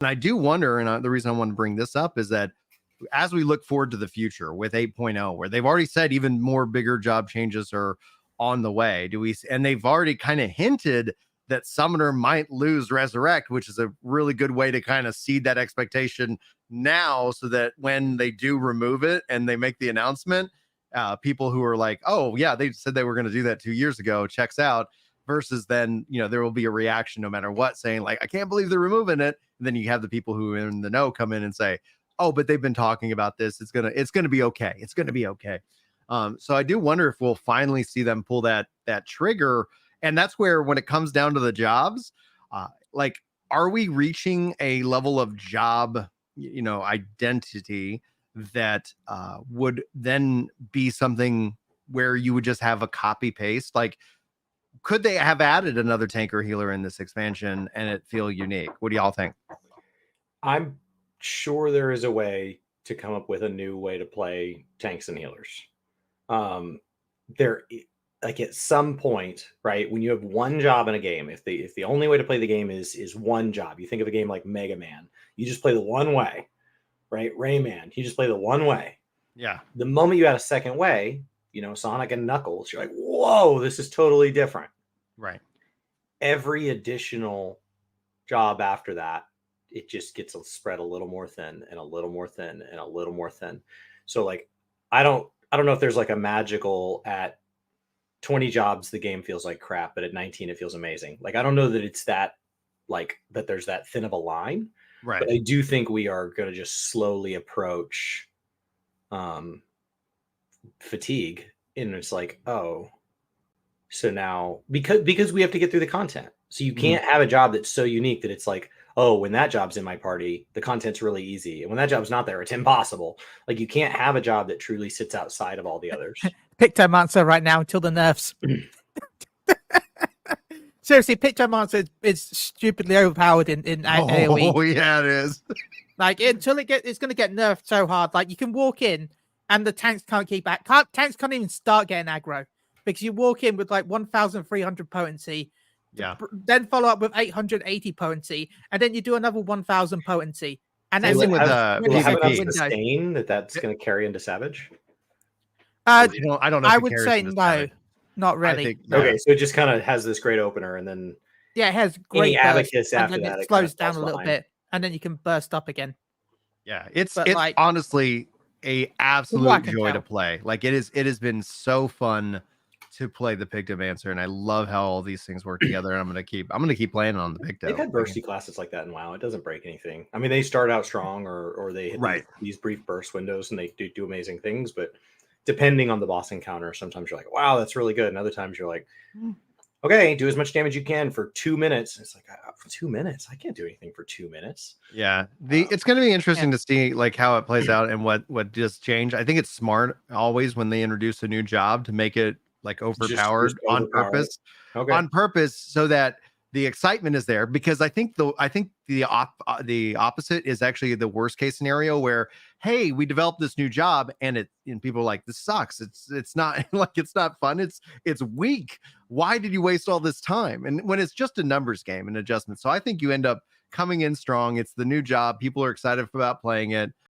And I do wonder, and the reason I want to bring this up is that as we look forward to the future with 8.0, where they've already said even more bigger job changes are on the way, and they've already kind of hinted that Summoner might lose Resurrect, which is a really good way to kind of seed that expectation now, so that when they do remove it and they make the announcement, people who are like, oh yeah, they said they were going to do that 2 years ago, checks out, versus then, there will be a reaction no matter what, saying like, I can't believe they're removing it. And then you have the people who are in the know come in and say, oh, but they've been talking about this. It's gonna be okay. It's gonna be okay. So I do wonder if we'll finally see them pull that trigger. And that's where, when it comes down to the jobs, like, are we reaching a level of job, identity that would then be something where you would just have a copy paste? Like, could they have added another tanker healer in this expansion and it feel unique? What do y'all think? I'm sure there is a way to come up with a new way to play tanks and healers. There, like, at some point, right, when you have one job in a game, if the only way to play the game is one job, you think of a game like Mega Man, you just play the one way, right? Rayman, you just play the one way. Yeah. The moment you add a second way, Sonic and Knuckles, you're like, whoa, this is totally different. Right. Every additional job after that, it just gets spread a little more thin and a little more thin and a little more thin. So like, I don't know if there's like a magical, at 20 jobs the game feels like crap, but at 19 it feels amazing. Like, I don't know that it's that, like, that there's that thin of a line. Right. But I do think we are going to just slowly approach fatigue. And it's like, oh, so now because we have to get through the content. So you can't have a job that's so unique that it's like, oh, when that job's in my party, the content's really easy. And when that job's not there, it's impossible. Like, you can't have a job that truly sits outside of all the others. Pictomancer right now until the nerfs. Seriously, Pictomancer is stupidly overpowered in AoE. Oh, yeah, it is. Like, until it's going to get nerfed so hard. Like, you can walk in and the tanks can't keep back. Tanks can't even start getting aggro because you walk in with like 1,300 potency. Yeah. Then follow up with 880 potency, and then you do another 1,000 potency. And then with sustain that's going to carry into Savage. I don't know. I would say no, Savage. Not really. Okay, so it just kind of has this great opener, and then it has great Abacus after and then that. It slows down a little bit, and then you can burst up again. Yeah, it's like, honestly a absolute joy to play. Like, it has been so fun to play the Pictomancer, and I love how all these things work together. And I'm gonna keep playing on the Picto. They've had bursty classes like that in WoW. It doesn't break anything. I mean, they start out strong, or they hit these brief burst windows, and they do amazing things. But depending on the boss encounter, sometimes you're like, wow, that's really good, and other times you're like, okay, do as much damage you can for 2 minutes. And it's like, for 2 minutes, I can't do anything for 2 minutes. Yeah, it's going to be interesting to see like how it plays out and what just changed. I think it's smart always when they introduce a new job to make it like overpowered on purpose. Okay. On purpose, so that the excitement is there, because I think the opposite is actually the worst case scenario, where, hey, we developed this new job and people are like, this sucks. It's not like, it's not fun. It's weak. Why did you waste all this time? And when it's just a numbers game, an adjustment. So I think you end up coming in strong. It's the new job. People are excited about playing it.